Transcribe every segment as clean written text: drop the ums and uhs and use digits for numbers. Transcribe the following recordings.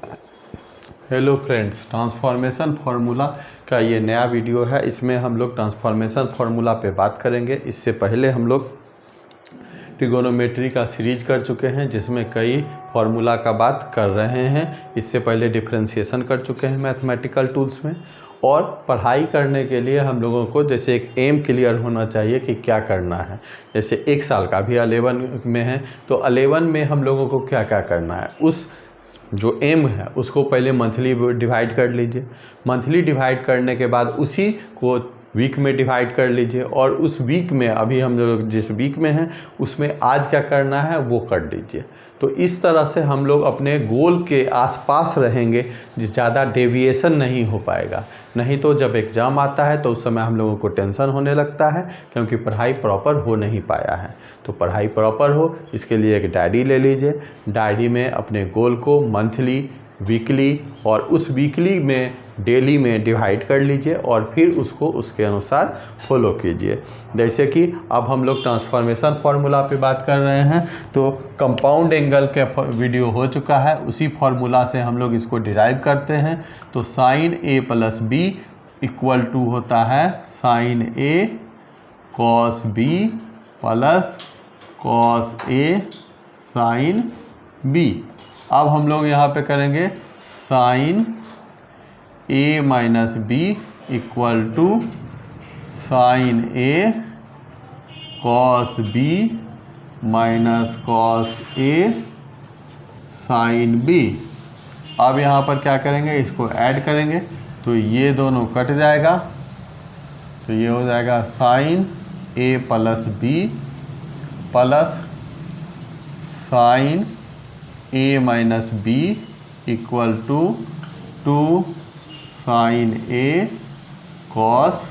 Hello friends, transformation formula का ये नया वीडियो है। इसमें हम लोग ट्रांसफॉर्मेशन फार्मूला पे बात करेंगे। इससे पहले हम लोग ट्रिगोनोमेट्री का सीरीज कर चुके हैं जिसमें कई फार्मूला का बात कर रहे हैं। इससे पहले डिफरेंशिएशन कर चुके हैं मैथमेटिकल टूल्स में। और पढ़ाई करने के लिए हम लोगों को जैसे एक एम क्लियर होना चाहिए कि क्या करना है। जैसे एक साल का भी 11 में है तो 11 में हम लोगों को क्या क्या करना है, उस जो एम है उसको पहले मंथली डिवाइड कर लीजिए। मंथली डिवाइड करने के बाद उसी को वीक में डिवाइड कर लीजिए और उस वीक में अभी हम लोग जिस वीक में हैं उसमें आज क्या करना है वो कर लीजिए। तो इस तरह से हम लोग अपने गोल के आसपास रहेंगे, ज़्यादा डेविएशन नहीं हो पाएगा। नहीं तो जब एग्ज़ाम आता है तो उस समय हम लोगों को टेंशन होने लगता है क्योंकि पढ़ाई प्रॉपर हो नहीं पाया है। तो पढ़ाई प्रॉपर हो इसके लिए एक डायरी ले लीजिए। डायरी में अपने गोल को मंथली, वीकली और उस वीकली में डेली में डिवाइड कर लीजिए और फिर उसको उसके अनुसार फॉलो कीजिए। जैसे कि अब हम लोग ट्रांसफॉर्मेशन फार्मूला पे बात कर रहे हैं तो कंपाउंड एंगल का वीडियो हो चुका है, उसी फार्मूला से हम लोग इसको डिराइव करते हैं। तो sine A plus B equal to होता है sine A cos B plus cos A sine B. अब हम लोग यहाँ पे करेंगे sine A minus B equal to sine A cos B minus cos A sine B. अब यहाँ पर क्या करेंगे, इसको ऐड करेंगे तो ये दोनों कट जाएगा। तो ये हो जाएगा sine A plus B plus sine A minus B equal to 2 sine A cos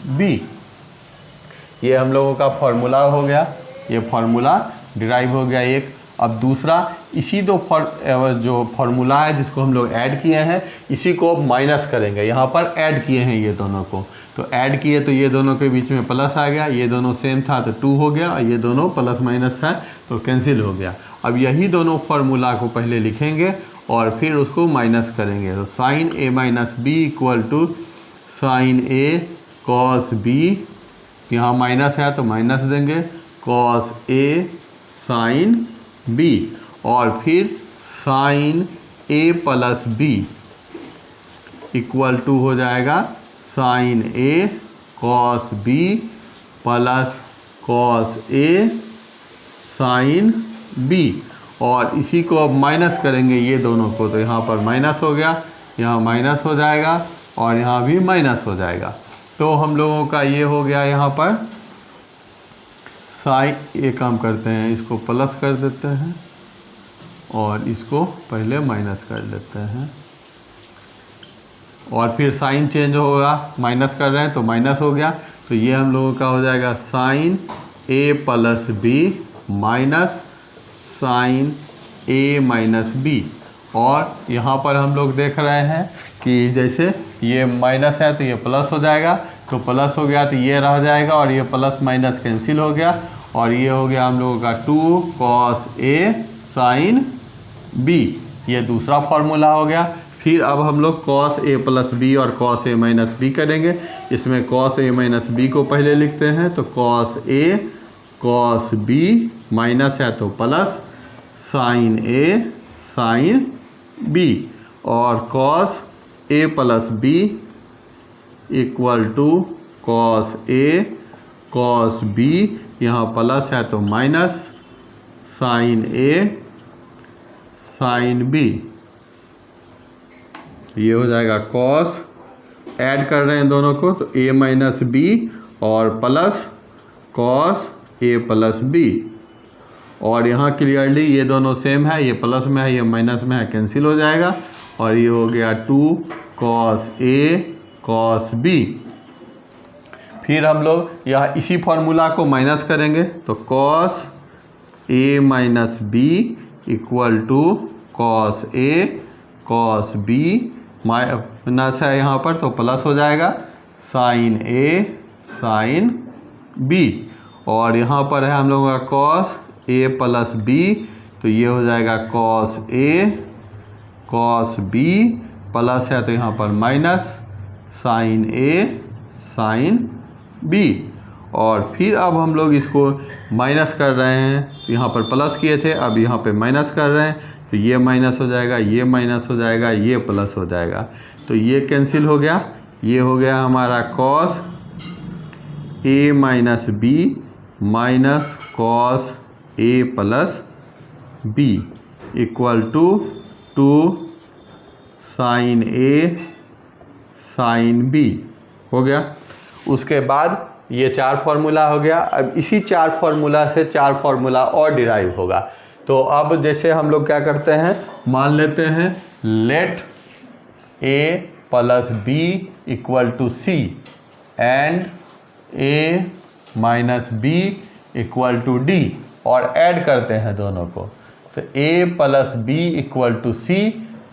B. ये हम लोगों का फॉर्मूला हो गया, ये फॉर्मूला डिराइव हो गया एक। अब दूसरा इसी जो फॉर्मूला है जिसको हम लोग ऐड किए हैं इसी को अब माइनस करेंगे। यहाँ पर ऐड किए हैं ये दोनों को, तो ऐड किए तो ये दोनों के बीच में प्लस आ गया, ये दोनों सेम था तो 2 हो गया और ये दोनों प्लस माइनस है तो कैंसिल हो गया। अब यही दोनों फार्मूला को पहले लिखेंगे और फिर उसको माइनस करेंगे। तो sine A minus B equal to sine A cos B, यहाँ माइनस है तो माइनस देंगे, कॉस ए साइन बी। और फिर sine A plus B equal to हो जाएगा sine A cos B plus cos A sine B. और इसी को अब माइनस करेंगे ये दोनों को, तो यहाँ पर माइनस हो गया, यहाँ माइनस हो जाएगा और यहाँ भी माइनस हो जाएगा। तो हम लोगों का ये हो गया यहाँ पर साइन, ये काम करते हैं इसको प्लस कर देते हैं और इसको पहले माइनस कर देते हैं और फिर साइन चेंज होगा, माइनस कर रहे हैं तो माइनस हो गया। तो ये हम लोगों का हो जाएगा sine A plus B minus sine A minus B. और यहाँ पर हम लोग देख रहे हैं कि जैसे ये माइनस है तो ये प्लस हो जाएगा, तो प्लस हो गया तो ये रह जाएगा और ये प्लस माइनस कैंसिल हो गया और ये हो गया हम लोगों का 2 कॉस ए साइन बी। ये दूसरा फार्मूला हो गया। फिर अब हम लोग कॉस ए प्लस बी और कॉस ए माइनस बी करेंगे। इसमें कॉस ए माइनस बी को पहले लिखते हैं तो cos A cos B minus है तो plus sine A sine B और cos A plus B equal to cos A cos B, यहाँ प्लस है तो minus sine A sine B. ये हो जाएगा कॉस, ऐड कर रहे हैं दोनों को तो ए माइनस बी और plus cos A plus B. और यहाँ क्लियरली ये दोनों सेम है, ये प्लस में है ये माइनस में है, कैंसिल हो जाएगा और ये हो गया 2 कॉस ए कॉस बी। फिर हम लोग यह इसी फार्मूला को माइनस करेंगे तो cos A minus B equal to cos A cos B, minus है यहाँ पर तो प्लस हो जाएगा साइन ए साइन बी। और यहाँ पर है हम लोगों का कॉस ए प्लस बी तो ये हो जाएगा cos A cos B plus है तो यहाँ पर minus sine A sine B. और फिर अब हम लोग इसको माइनस कर रहे हैं, तो यहाँ पर प्लस किए थे, अब यहाँ पे माइनस कर रहे हैं, तो ये माइनस हो जाएगा, ये माइनस हो जाएगा, ये प्लस हो जाएगा, तो ये कैंसिल हो गया। ये हो गया हमारा cos A minus B minus cos A plus B equal to sine A sine B हो गया। उसके बाद ये 4 फार्मूला हो गया। अब इसी 4 फार्मूला से 4 फार्मूला और डिराइव होगा। तो अब जैसे हम लोग क्या करते हैं, मान लेते हैं let a plus B equal to c and a minus B equal to d, और ऐड करते हैं दोनों को। तो a plus B equal to c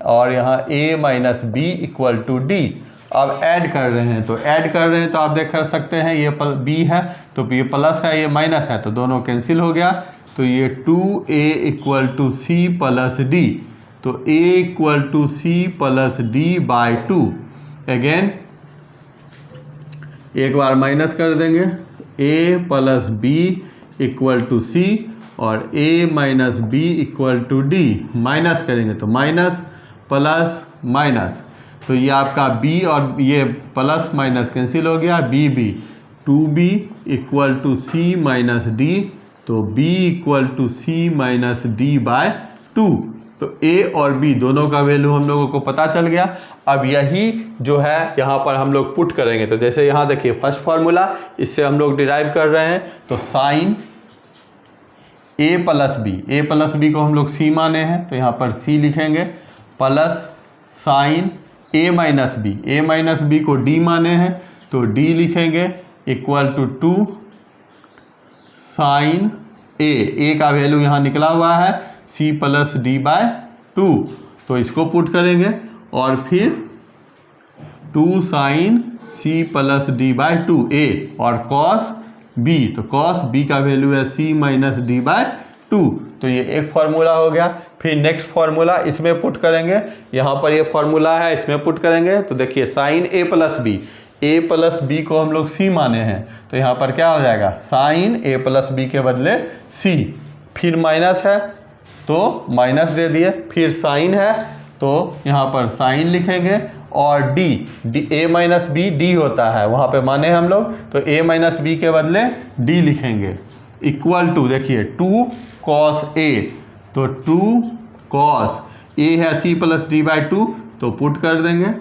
और यहाँ a minus B equal to d. अब ऐड कर रहे हैं, तो ऐड कर रहे हैं तो आप देख कर सकते हैं ये b है तो ये प्लस है, ये माइनस है, तो दोनों कैंसिल हो गया। तो ये 2a equal to c plus d, तो a equal to c plus D by 2। Again एक बार माइनस कर देंगे, a plus B equal to c और a minus B equal to d. Minus करेंगे तो माइनस प्लस माइनस, तो ये आपका b और ये प्लस माइनस कैंसिल हो गया, b 2b equal to C minus D, तो b equal to C minus D by 2। तो a और b दोनों का वैल्यू हम लोगों को पता चल गया। अब यही जो है यहाँ पर हम लोग पुट करेंगे। तो जैसे यहाँ देखिए फर्स्ट फार्मूला, इससे हम लोग डिराइव कर रहे हैं, तो साइन a प्लस बी को हम लोग c माने हैं, तो यहाँ पर c लिखेंगे, plus sine a minus B को d माने हैं, तो d लिखेंगे, इक्वल टू 2 साइन a का वैल्यू यहाँ निकला हुआ है c प्लस डी बाय 2, तो इसको पुट करेंगे और फिर 2 sine c plus D by 2 a और कॉस b, तो कॉस b का वैल्यू है c माइनस डी बाय 2। तो ये एक फार्मूला हो गया। फिर नेक्स्ट फार्मूला इसमें पुट करेंगे, यहाँ पर ये फार्मूला है इसमें पुट करेंगे। तो देखिए साइन a प्लस बी को हम लोग c माने हैं, तो यहाँ पर क्या हो जाएगा, साइन a प्लस बी के बदले c, फिर माइनस है तो माइनस दे दिए, फिर साइन है तो यहाँ पर साइन लिखेंगे और D a minus B D होता है वहाँ पे माने हम लोग, तो a माइनस बी के बदले d लिखेंगे, इक्वल टू देखिए 2 कॉस a, तो 2 कॉस a है c प्लस डी बाई 2, तो पुट कर देंगे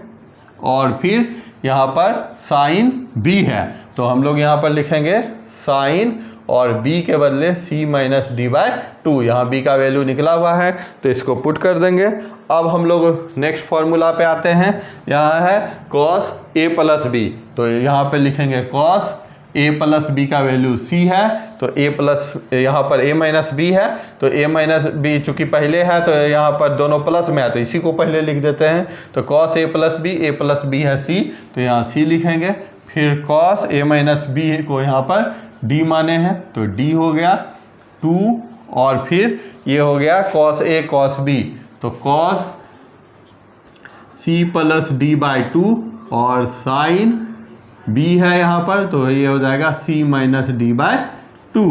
और फिर यहाँ पर साइन b है, तो हम लोग यहाँ पर लिखेंगे साइन और b के बदले c माइनस डी बाई 2, यहाँ b का वैल्यू निकला हुआ है तो इसको पुट कर देंगे। अब हम लोग नेक्स्ट फार्मूला पे आते हैं, यहाँ है कॉस a प्लस बी, तो यहाँ पे लिखेंगे कॉस a प्लस बी का वैल्यू c है, तो a प्लस यहाँ पर a माइनस बी है, तो a माइनस बी चूँकि पहले है तो यहाँ पर दोनों प्लस में है तो इसी को पहले लिख देते हैं। तो कॉस a प्लस बी है c, तो यहाँ c लिखेंगे, फिर कॉस a माइनस बी को यहाँ पर d माने हैं तो d हो गया 2, और फिर ये हो गया कॉस a कॉस b, तो cos c plus D by 2 और साइन b है यहाँ पर, तो ये हो जाएगा c माइनस डी बाय 2।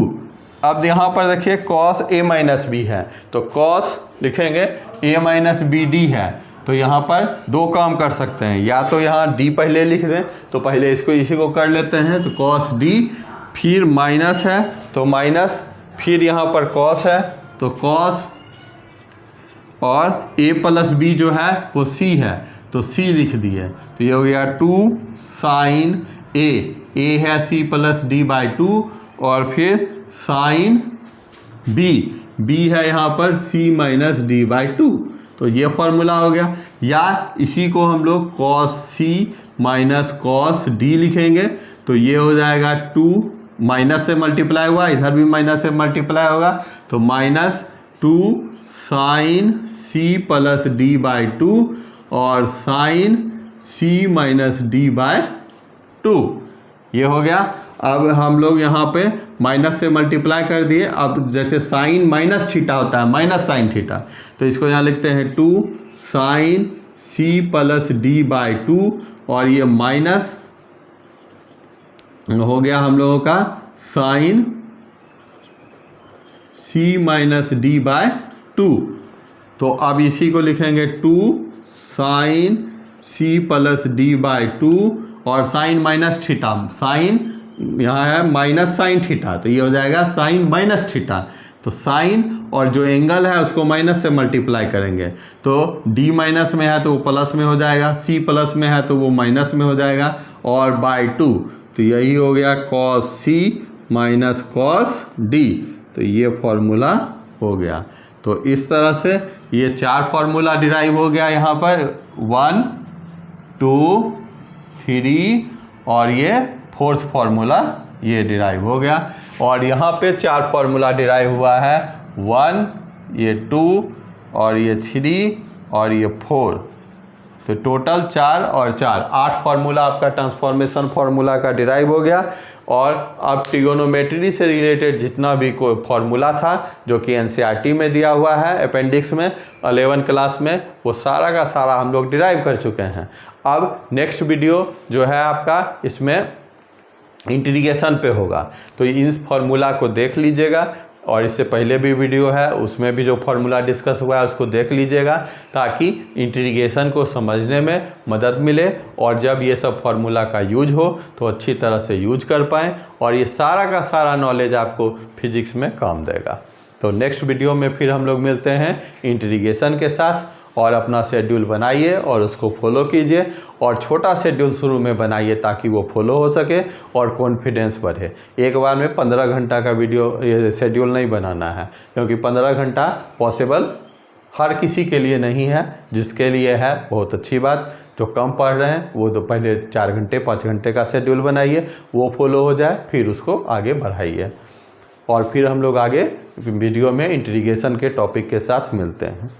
अब यहाँ पर देखिए कॉस a माइनस बी है, तो कॉस लिखेंगे a माइनस बी डी है, तो यहाँ पर दो काम कर सकते हैं, या तो यहाँ d पहले लिख दें, तो पहले इसको इसी को कर लेते हैं, तो कॉस d, फिर माइनस है तो माइनस, फिर यहाँ पर कॉस है तो कॉस, और a प्लस बी जो है वो c है तो c लिख दिए, तो ये हो गया 2 साइन a है c प्लस डी बाई 2, और फिर साइन b है यहाँ पर c माइनस डी बाई 2, तो ये फार्मूला हो गया। या इसी को हम लोग cos c minus cos d लिखेंगे, तो ये हो जाएगा 2 माइनस से मल्टीप्लाई हुआ, इधर भी माइनस से मल्टीप्लाई होगा, तो minus 2 sine c plus D by 2 और sine c minus D by 2, ये हो गया। अब हम लोग यहाँ पे माइनस से मल्टीप्लाई कर दिए। अब जैसे साइन माइनस थीटा होता है, माइनस साइन थीटा, तो इसको यहाँ लिखते हैं 2 sine C plus D by 2 और ये माइनस हो गया हम लोगों का sine C minus D by 2। तो अब इसी को लिखेंगे 2 sine C plus D by 2 और साइन माइनस थीटा, साइन यहाँ है माइनस साइन थीटा, तो ये हो जाएगा साइन माइनस थीटा। तो साइन और जो एंगल है उसको माइनस से मल्टीप्लाई करेंगे, तो डी माइनस में है तो वो प्लस में हो जाएगा, सी प्लस में है तो वो माइनस में हो जाएगा, और बाय 2, तो यही हो गया कॉस सी माइनस कॉस डी। तो ये फॉर्मूला हो गया। तो इस तरह से ये 4 फार्मूला डिराइव हो गया यहाँ पर, 1 2 3 और ये 4th फार्मूला ये डिराइव हो गया। और यहाँ पे 4 फार्मूला डिराइव हुआ है, 1 ये 2 और ये 3 और ये 4, तो टोटल 4 और 4 8 फार्मूला आपका ट्रांसफॉर्मेशन फार्मूला का डिराइव हो गया। और अब ट्रिगोनोमेट्री से रिलेटेड जितना भी कोई फार्मूला था जो कि एनसीईआरटी में दिया हुआ है अपेंडिक्स में 11 क्लास में, वो सारा का सारा हम लोग डिराइव कर चुके हैं। अब नेक्स्ट वीडियो जो है आपका इसमें इंटीग्रेशन पे होगा, तो इस फार्मूला को देख लीजिएगा, और इससे पहले भी वीडियो है उसमें भी जो फार्मूला डिस्कस हुआ है उसको देख लीजिएगा, ताकि इंटीग्रेशन को समझने में मदद मिले और जब ये सब फार्मूला का यूज हो तो अच्छी तरह से यूज कर पाएँ और ये सारा का सारा नॉलेज आपको फिजिक्स में काम देगा। तो नेक्स्ट वीडियो में फिर हम लोग मिलते हैं इंटीग्रेशन के साथ, और अपना शेड्यूल बनाइए और उसको फॉलो कीजिए, और छोटा शेड्यूल शुरू में बनाइए ताकि वो फॉलो हो सके और कॉन्फिडेंस बढ़े। एक बार में 15 घंटा का वीडियो ये शेड्यूल नहीं बनाना है, क्योंकि 15 घंटा पॉसिबल हर किसी के लिए नहीं है। जिसके लिए है बहुत अच्छी बात, जो कम पढ़ रहे हैं वो तो पहले 4 घंटे 5 घंटे का शेड्यूल बनाइए, वो फॉलो हो जाए, फिर उसको आगे बढ़ाइए। और फिर हम लोग आगे वीडियो में इंटीग्रेशन के टॉपिक के साथ मिलते हैं।